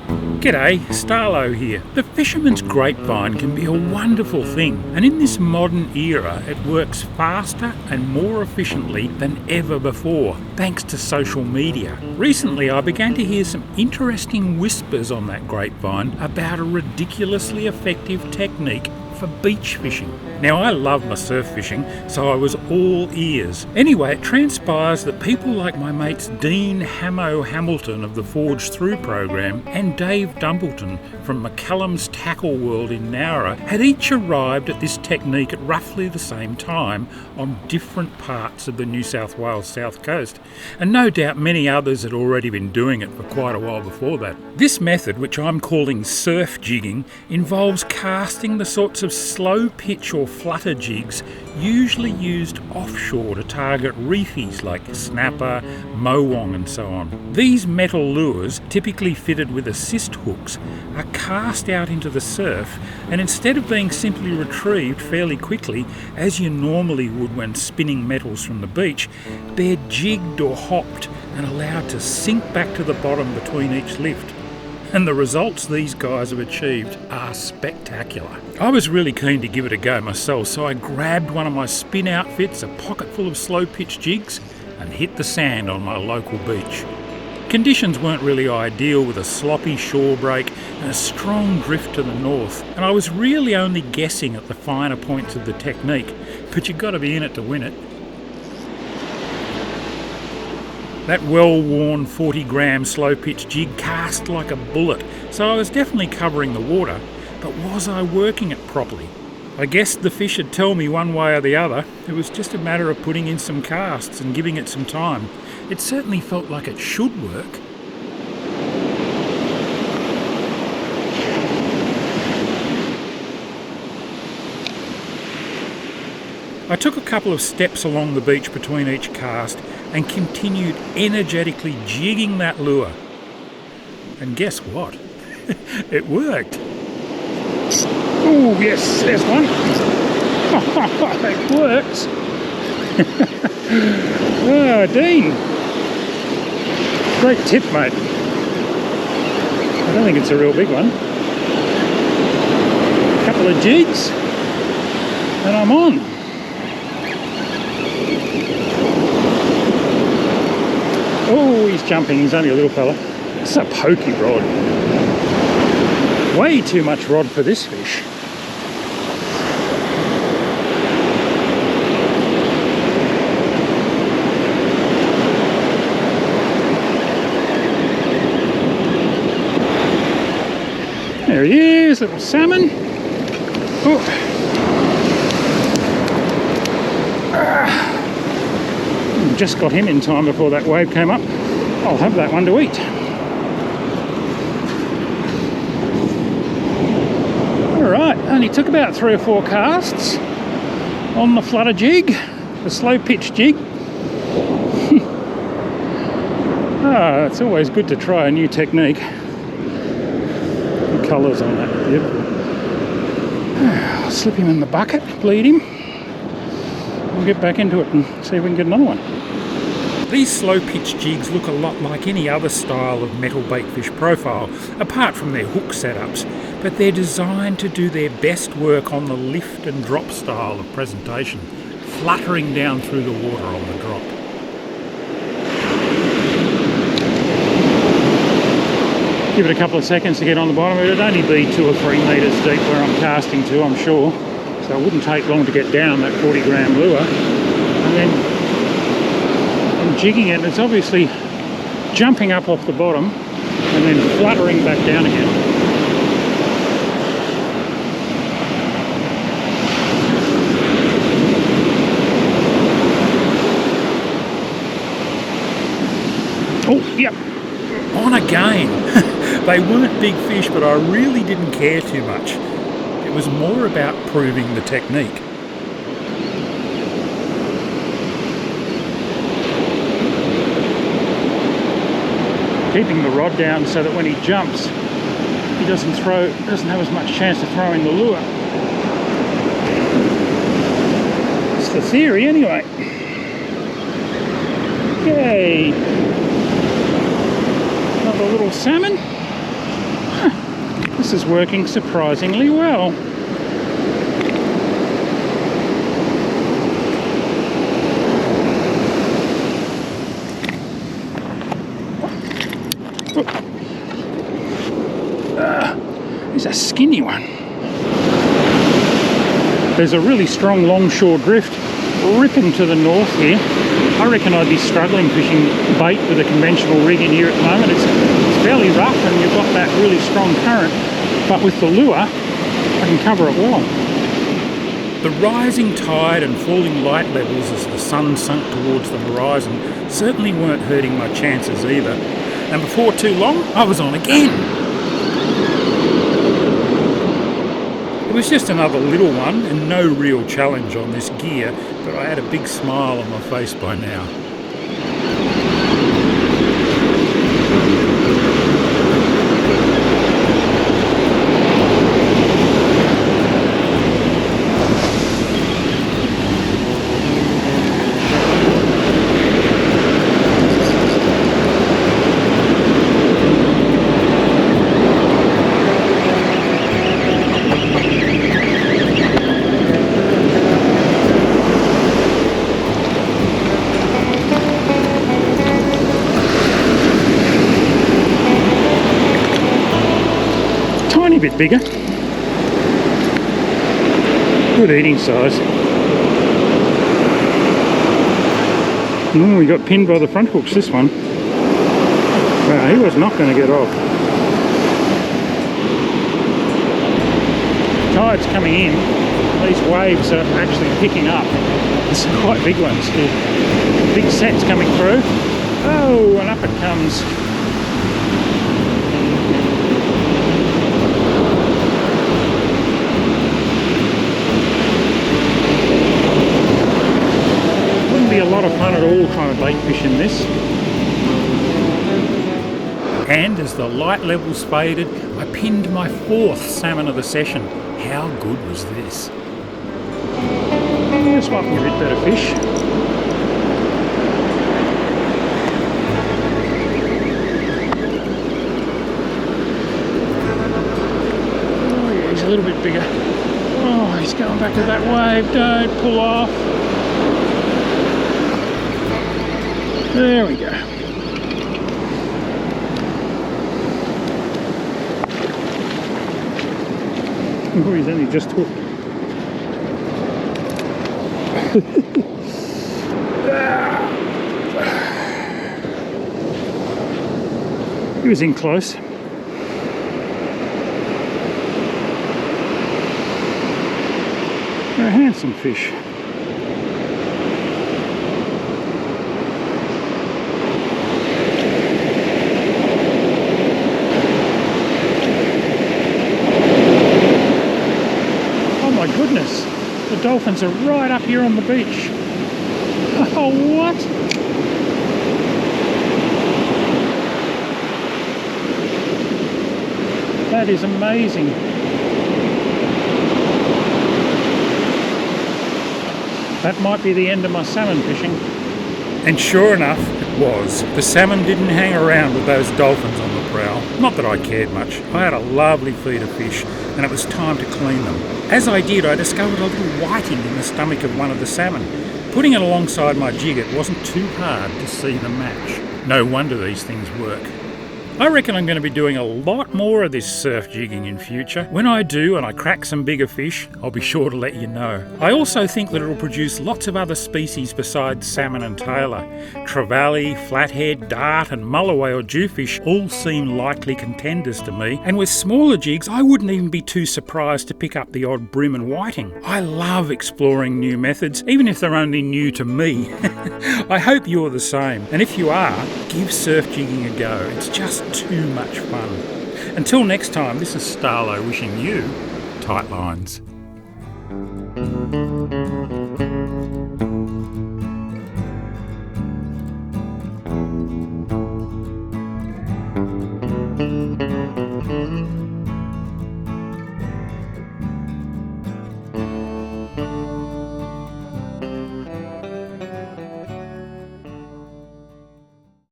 G'day, Starlo here. The fisherman's grapevine can be a wonderful thing, and in this modern era it works faster and more efficiently than ever before, thanks to social media. Recently I began to hear some interesting whispers on that grapevine about a ridiculously effective technique for beach fishing. Now I love my surf fishing, so I was all ears. Anyway, it transpires that people like my mates Dean Hamo Hamilton of the Forge Through program and Dave Dumbleton from McCallum's Tackle World in Nowra had each arrived at this technique at roughly the same time on different parts of the New South Wales south coast, and no doubt many others had already been doing it for quite a while before that. This method, which I'm calling surf jigging, involves casting the sorts of slow pitch or flutter jigs usually used offshore to target reefies like snapper, mowong and so on. These metal lures, typically fitted with assist hooks, are cast out into the surf, and instead of being simply retrieved fairly quickly as you normally would when spinning metals from the beach, they're jigged or hopped and allowed to sink back to the bottom between each lift. And the results these guys have achieved are spectacular. I was really keen to give it a go myself, so I grabbed one of my spin outfits, a pocket full of slow pitch jigs, and hit the sand on my local beach. Conditions weren't really ideal, with a sloppy shore break and a strong drift to the north, and I was really only guessing at the finer points of the technique, but you've got to be in it to win it. That well-worn 40-gram slow-pitch jig cast like a bullet, so I was definitely covering the water, but was I working it properly? I guess the fish would tell me one way or the other. It was just a matter of putting in some casts and giving it some time. It certainly felt like it should work. I took a couple of steps along the beach between each cast and continued energetically jigging that lure. And guess what? It worked. Oh yes, there's one. It works. Oh, Dean. Great tip, mate. I don't think it's a real big one. A couple of jigs and I'm on. Oh, he's jumping. He's only a little fella. It's a pokey rod. Way too much rod for this fish. There he is, little salmon. Oh. Just got him in time before that wave came up. I'll have that one to eat. Alright, only took about 3 or 4 casts on the flutter jig, the slow pitch jig. It's always good to try a new technique. Good colours on that, yep. I'll slip him in the bucket, bleed him. We'll get back into it and see if we can get another one. These slow pitch jigs look a lot like any other style of metal baitfish profile, apart from their hook setups, but they're designed to do their best work on the lift and drop style of presentation, fluttering down through the water on the drop. Give it a couple of seconds to get on the bottom. It'd only be 2 or 3 metres deep where I'm casting to, I'm sure, so it wouldn't take long to get down that 40-gram lure. And then I'm jigging it, and it's obviously jumping up off the bottom and then fluttering back down again. Oh, yep, on again. They weren't big fish, but I really didn't care too much. It was more about proving the technique. Keeping the rod down so that when he jumps, he doesn't have as much chance to throw in the lure. It's the theory anyway. Okay. Another little salmon. this is working surprisingly well. There's a skinny one. There's a really strong longshore drift ripping to the north here. I reckon I'd be struggling fishing bait with a conventional rig in here at the moment. It's fairly rough and you've got that really strong current, but with the lure I can cover it well. The rising tide and falling light levels as the sun sunk towards the horizon certainly weren't hurting my chances either, and before too long I was on again. It was just another little one and no real challenge on this gear, but I had a big smile on my face by now. A bit bigger. Good eating size. We got pinned by the front hooks, this one. Wow, he was not going to get off. Tide's coming in. These waves are actually picking up. There's some quite big ones here. Big sets coming through. Oh, and up it comes. A lot of fun at all trying to bait fish in this. And as the light levels faded, I pinned my 4th salmon of the session. How good was this? This might be a bit better fish. Oh yeah, he's a little bit bigger. Oh, he's going back to that wave. Don't pull off. There we go. Oh, he's only just hooked. He was in close. A handsome fish. Goodness, the dolphins are right up here on the beach. Oh, what? That is amazing. That might be the end of my salmon fishing. And sure enough, it was. The salmon didn't hang around with those dolphins on the prowl. Not that I cared much. I had a lovely feed of fish and it was time to clean them. As I did, I discovered a little whiting in the stomach of one of the salmon. Putting it alongside my jig, it wasn't too hard to see the match. No wonder these things work. I reckon I'm going to be doing a lot more of this surf jigging in future. When I do and I crack some bigger fish, I'll be sure to let you know. I also think that it'll produce lots of other species besides salmon and tailor. Trevally, flathead, dart and mulloway or jewfish all seem likely contenders to me. And with smaller jigs, I wouldn't even be too surprised to pick up the odd bream and whiting. I love exploring new methods, even if they're only new to me. I hope you're the same. And if you are, give surf jigging a go. It's just too much fun. Until next time, this is Starlo wishing you tight lines.